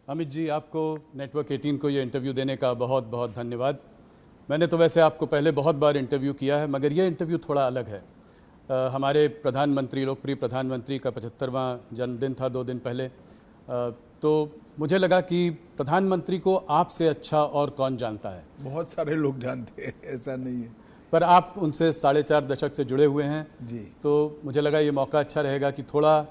अमित जी, आपको नेटवर्क 18 को ये इंटरव्यू देने का बहुत बहुत धन्यवाद। मैंने तो वैसे आपको पहले बहुत बार इंटरव्यू किया है, मगर ये इंटरव्यू थोड़ा अलग है। हमारे प्रधानमंत्री, लोकप्रिय प्रधानमंत्री का 75वां जन्मदिन था 2 दिन पहले। तो मुझे लगा कि प्रधानमंत्री को आपसे अच्छा और कौन जानता है। बहुत सारे लोग जानते हैं, ऐसा नहीं है, पर आप उनसे 4.5 दशक से जुड़े हुए हैं जी। तो मुझे लगा ये मौका अच्छा रहेगा कि थोड़ा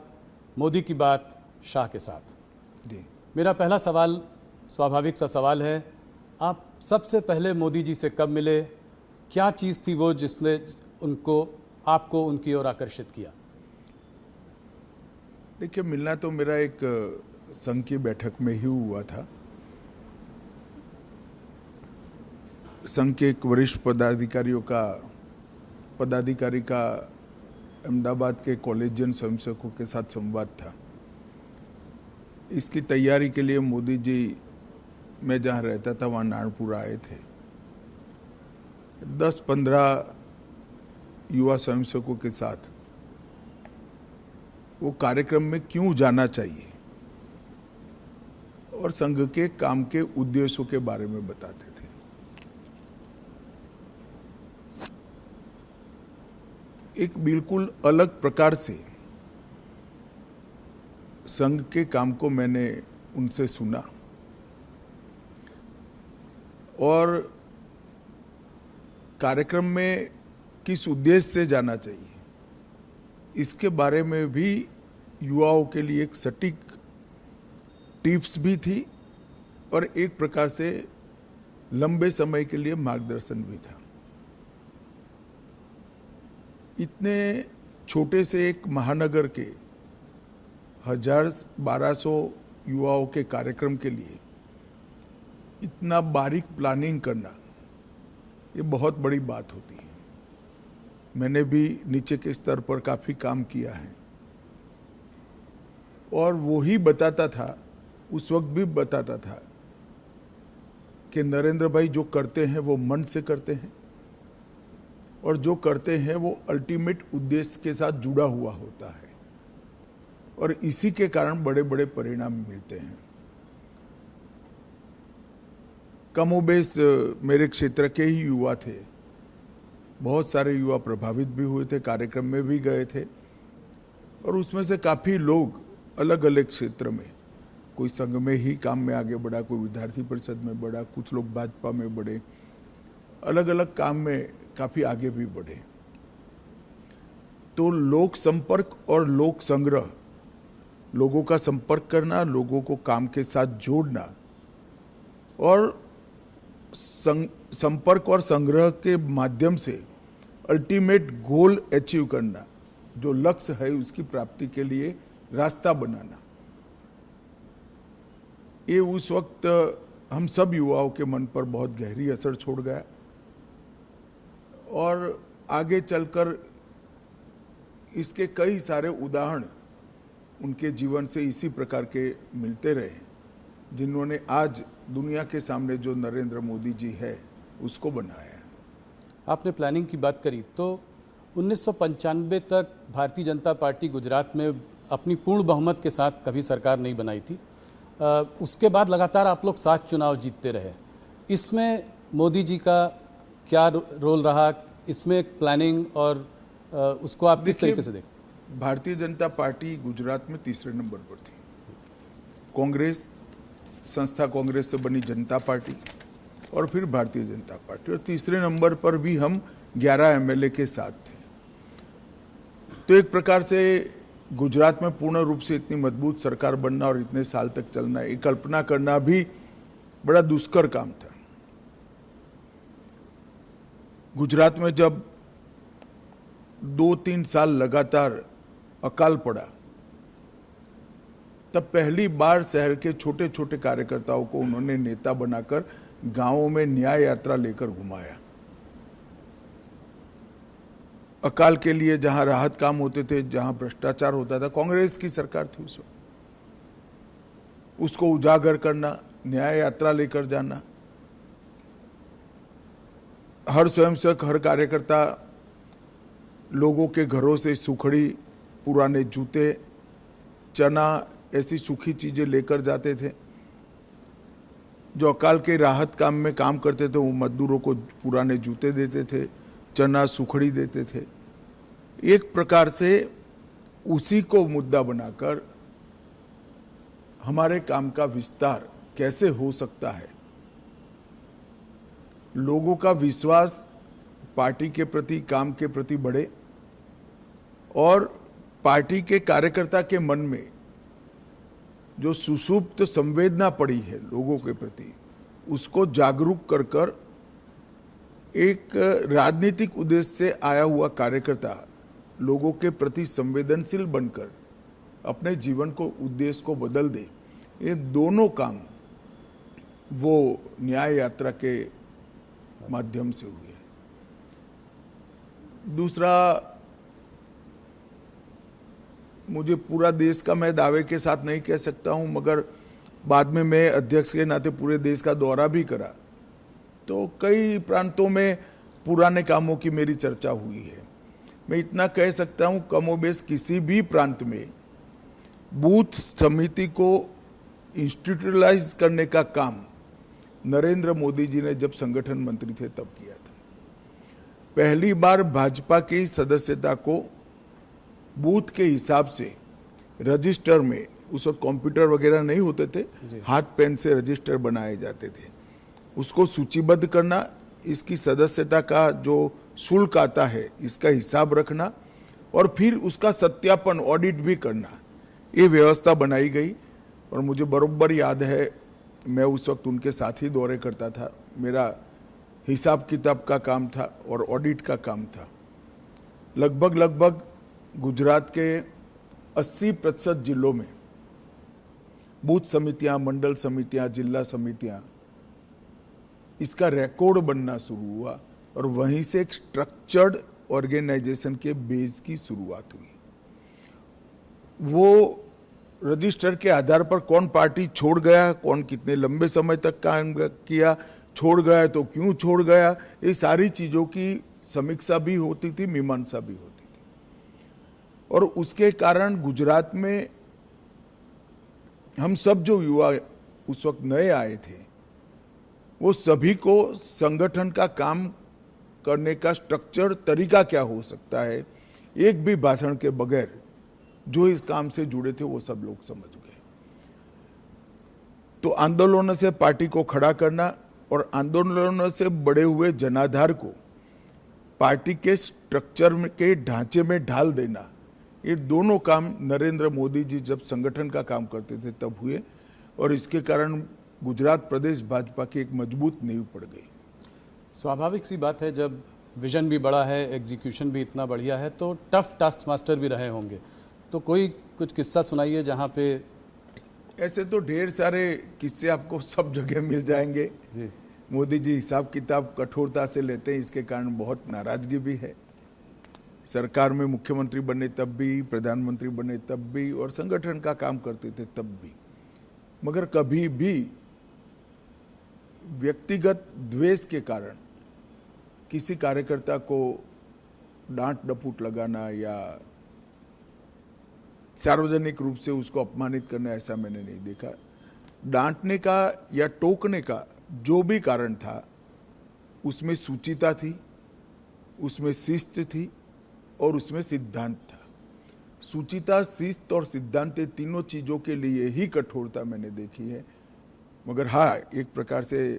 मोदी की बात शाह के साथ। जी। मेरा पहला सवाल स्वाभाविक सा सवाल है, आप सबसे पहले मोदी जी से कब मिले? क्या चीज़ थी वो जिसने आपको उनकी ओर आकर्षित किया? देखिए, मिलना तो मेरा एक संघ की बैठक में ही हुआ था। संघ के एक वरिष्ठ पदाधिकारी का अहमदाबाद के कॉलेजियन स्वयंसेवकों के साथ संवाद था। इसकी तैयारी के लिए मोदी जी, मैं जहाँ रहता था वहाँ नारायणपुर आए थे। 10-15 युवा स्वयंसेवकों के साथ वो कार्यक्रम में क्यों जाना चाहिए और संघ के काम के उद्देश्यों के बारे में बताते थे। एक बिल्कुल अलग प्रकार से संघ के काम को मैंने उनसे सुना और कार्यक्रम में किस उद्देश्य से जाना चाहिए इसके बारे में भी युवाओं के लिए एक सटीक टिप्स भी थी और एक प्रकार से लंबे समय के लिए मार्गदर्शन भी था। इतने छोटे से एक महानगर के 1200 युवाओं के कार्यक्रम के लिए इतना बारीक प्लानिंग करना, ये बहुत बड़ी बात होती है। मैंने भी नीचे के स्तर पर काफ़ी काम किया है और वो ही बताता था, उस वक्त भी बताता था कि नरेंद्र भाई जो करते हैं वो मन से करते हैं और जो करते हैं वो अल्टीमेट उद्देश्य के साथ जुड़ा हुआ होता है और इसी के कारण बड़े बड़े परिणाम मिलते हैं। कमोबेश मेरे क्षेत्र के ही युवा थे, बहुत सारे युवा प्रभावित भी हुए थे, कार्यक्रम में भी गए थे और उसमें से काफ़ी लोग अलग अलग क्षेत्र में, कोई संघ में ही काम में आगे बढ़ा, कोई विद्यार्थी परिषद में बढ़ा, कुछ लोग भाजपा में बढ़े, अलग अलग काम में काफ़ी आगे भी बढ़े। तो लोक संपर्क और लोक संग्रह, लोगों का संपर्क करना, लोगों को काम के साथ जोड़ना और संपर्क और संग्रह के माध्यम से अल्टीमेट गोल अचीव करना, जो लक्ष्य है उसकी प्राप्ति के लिए रास्ता बनाना, ये उस वक्त हम सब युवाओं के मन पर बहुत गहरी असर छोड़ गया और आगे चलकर इसके कई सारे उदाहरण उनके जीवन से इसी प्रकार के मिलते रहे, जिन्होंने आज दुनिया के सामने जो नरेंद्र मोदी जी है उसको बनाया है। आपने प्लानिंग की बात करी तो 1995 तक भारतीय जनता पार्टी गुजरात में अपनी पूर्ण बहुमत के साथ कभी सरकार नहीं बनाई थी। उसके बाद लगातार आप लोग 7 चुनाव जीतते रहे। इसमें मोदी जी का क्या रोल रहा? इसमें प्लानिंग और उसको आप किस तरीके से देखते? भारतीय जनता पार्टी गुजरात में तीसरे नंबर पर थी। कांग्रेस, संस्था कांग्रेस से बनी जनता पार्टी और फिर भारतीय जनता पार्टी, और तीसरे नंबर पर भी हम 11 एमएलए के साथ थे। तो एक प्रकार से गुजरात में पूर्ण रूप से इतनी मजबूत सरकार बनना और इतने साल तक चलना, ये कल्पना करना भी बड़ा दुष्कर काम था। गुजरात में जब 2-3 साल लगातार अकाल पड़ा, तब पहली बार शहर के छोटे छोटे कार्यकर्ताओं को उन्होंने नेता बनाकर गांवों में न्याय यात्रा लेकर घुमाया। अकाल के लिए जहां राहत काम होते थे, जहां भ्रष्टाचार होता था, कांग्रेस की सरकार थी उस वक्त, उसको उजागर करना, न्याय यात्रा लेकर जाना। हर स्वयंसेवक, हर कार्यकर्ता लोगों के घरों से सुखड़ी, पुराने जूते, चना, ऐसी सूखी चीजें लेकर जाते थे जो अकाल के राहत काम में काम करते थे वो मजदूरों को पुराने जूते देते थे, चना सुखड़ी देते थे। एक प्रकार से उसी को मुद्दा बनाकर हमारे काम का विस्तार कैसे हो सकता है, लोगों का विश्वास पार्टी के प्रति, काम के प्रति बढ़े और पार्टी के कार्यकर्ता के मन में जो सुषुप्त संवेदना पड़ी है लोगों के प्रति, उसको जागरूक कर कर एक राजनीतिक उद्देश्य से आया हुआ कार्यकर्ता लोगों के प्रति संवेदनशील बनकर अपने जीवन को, उद्देश्य को बदल दे। ये दोनों काम वो न्याय यात्रा के माध्यम से हुए। दूसरा, मुझे पूरा देश का मैं दावे के साथ नहीं कह सकता हूं, मगर बाद में मैं अध्यक्ष के नाते पूरे देश का दौरा भी करा तो कई प्रांतों में पुराने कामों की मेरी चर्चा हुई है। मैं इतना कह सकता हूं, कमोबेश किसी भी प्रांत में बूथ समिति को इंस्टीट्यूशनलाइज करने का काम नरेंद्र मोदी जी ने जब संगठन मंत्री थे तब किया था। पहली बार भाजपा की सदस्यता को बूथ के हिसाब से रजिस्टर में, उस वक्त कंप्यूटर वगैरह नहीं होते थे, हाथ पेन से रजिस्टर बनाए जाते थे, उसको सूचीबद्ध करना, इसकी सदस्यता का जो शुल्क आता है इसका हिसाब रखना और फिर उसका सत्यापन, ऑडिट भी करना, ये व्यवस्था बनाई गई। और मुझे बरोबर याद है, मैं उस वक्त उनके साथ ही दौरे करता था, मेरा हिसाब किताब का काम था और ऑडिट का काम था। लगभग गुजरात के 80% जिलों में बूथ समितियां, मंडल समितियां, जिला समितियां, इसका रिकॉर्ड बनना शुरू हुआ और वहीं से एक स्ट्रक्चर्ड ऑर्गेनाइजेशन के बेस की शुरुआत हुई। वो रजिस्टर के आधार पर कौन पार्टी छोड़ गया, कौन कितने लंबे समय तक काम किया, छोड़ गया तो क्यों छोड़ गया, ये सारी चीज़ों की समीक्षा भी होती थी, मीमांसा भी होती थी। और उसके कारण गुजरात में हम सब जो युवा उस वक्त नए आए थे, वो सभी को संगठन का काम करने का स्ट्रक्चर, तरीका क्या हो सकता है, एक भी भाषण के बगैर जो इस काम से जुड़े थे वो सब लोग समझ गए। तो आंदोलनों से पार्टी को खड़ा करना और आंदोलनों से बड़े हुए जनाधार को पार्टी के स्ट्रक्चर के ढांचे में ढाल देना, ये दोनों काम नरेंद्र मोदी जी जब संगठन का काम करते थे तब हुए और इसके कारण गुजरात प्रदेश भाजपा की एक मजबूत नींव पड़ गई। स्वाभाविक सी बात है, जब विजन भी बड़ा है, एग्जीक्यूशन भी इतना बढ़िया है, तो टफ टास्क मास्टर भी रहे होंगे। तो कुछ किस्सा सुनाइए जहाँ पे। ऐसे तो ढेर सारे किस्से आपको सब जगह मिल जाएंगे जी। मोदी जी हिसाब किताब कठोरता से लेते हैं, इसके कारण बहुत नाराजगी भी है। सरकार में मुख्यमंत्री बने तब भी, प्रधानमंत्री बने तब भी और संगठन का काम करते थे तब भी, मगर कभी भी व्यक्तिगत द्वेष के कारण किसी कार्यकर्ता को डांट डपूट लगाना या सार्वजनिक रूप से उसको अपमानित करना, ऐसा मैंने नहीं देखा। डांटने का या टोकने का जो भी कारण था, उसमें सूचिता थी, उसमें शिस्त थी और उसमें सिद्धांत था। सूचिता, शिस्त और सिद्धांत, तीनों चीज़ों के लिए ही कठोरता मैंने देखी है। मगर हाँ, एक प्रकार से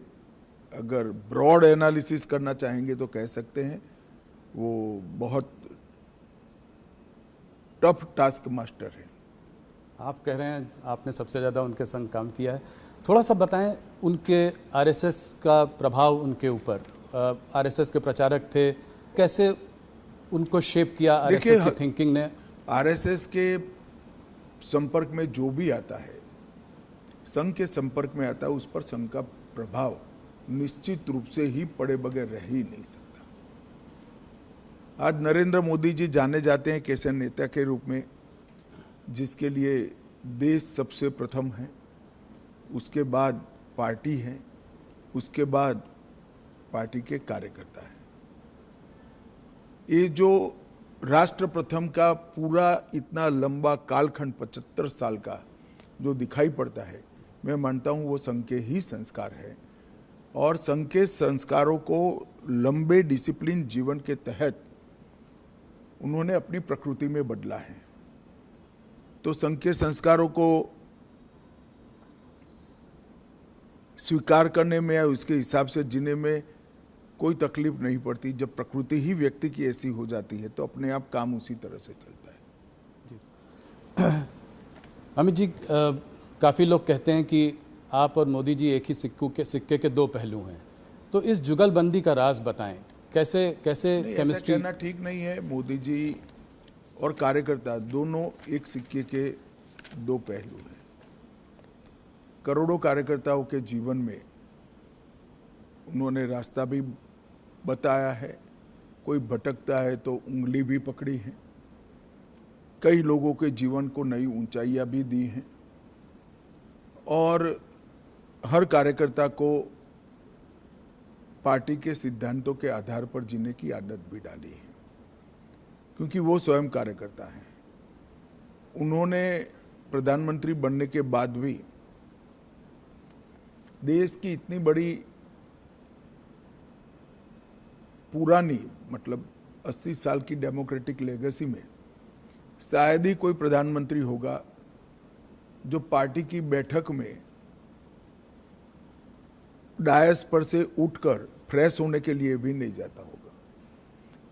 अगर ब्रॉड एनालिसिस करना चाहेंगे तो कह सकते हैं वो बहुत टफ टास्क मास्टर है। आप कह रहे हैं आपने सबसे ज़्यादा उनके संग काम किया है, थोड़ा सा बताएं उनके आरएसएस का प्रभाव उनके ऊपर। आरएसएस के प्रचारक थे, कैसे उनको शेप किया आरएसएस की थिंकिंग ने? आरएसएस के संपर्क में जो भी आता है, संघ के संपर्क में आता है, उस पर संघ का प्रभाव निश्चित रूप से ही पड़े बगैर रह ही नहीं सकता। आज नरेंद्र मोदी जी जाने जाते हैं कैसे नेता के रूप में जिसके लिए देश सबसे प्रथम है, उसके बाद पार्टी है, उसके बाद पार्टी के कार्यकर्ता है। ये जो राष्ट्र प्रथम का पूरा इतना लंबा कालखंड 75 साल का जो दिखाई पड़ता है, मैं मानता हूँ वो संघ के ही संस्कार है और संघ के संस्कारों को लंबे डिसिप्लिन जीवन के तहत उन्होंने अपनी प्रकृति में बदला है। तो संघ के संस्कारों को स्वीकार करने में या उसके हिसाब से जीने में कोई तकलीफ नहीं पड़ती। जब प्रकृति ही व्यक्ति की ऐसी हो जाती है तो अपने आप काम उसी तरह से चलता है। अमित जी, काफ़ी लोग कहते हैं कि आप और मोदी जी एक ही सिक्के के दो पहलू हैं, तो इस जुगलबंदी का राज बताएं। कैसे केमिस्ट्री? कहना ठीक नहीं है। मोदी जी और कार्यकर्ता दोनों एक सिक्के के दो पहलू हैं। करोड़ों कार्यकर्ताओं के जीवन में उन्होंने रास्ता भी बताया है, कोई भटकता है तो उंगली भी पकड़ी है, कई लोगों के जीवन को नई ऊंचाइयां भी दी हैं और हर कार्यकर्ता को पार्टी के सिद्धांतों के आधार पर जीने की आदत भी डाली है, क्योंकि वो स्वयं कार्यकर्ता हैं। उन्होंने प्रधानमंत्री बनने के बाद भी देश की इतनी बड़ी पुरानी मतलब 80 साल की डेमोक्रेटिक लेगेसी में शायद ही कोई प्रधानमंत्री होगा जो पार्टी की बैठक में डायस पर से उठकर फ्रेश होने के लिए भी नहीं जाता होगा।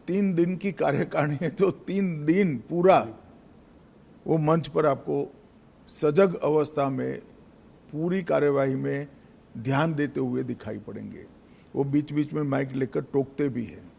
3 दिन की कार्यकारिणी है तो 3 दिन पूरा वो मंच पर आपको सजग अवस्था में पूरी कार्यवाही में ध्यान देते हुए दिखाई पड़ेंगे। वो बीच बीच में माइक लेकर टोकते भी हैं।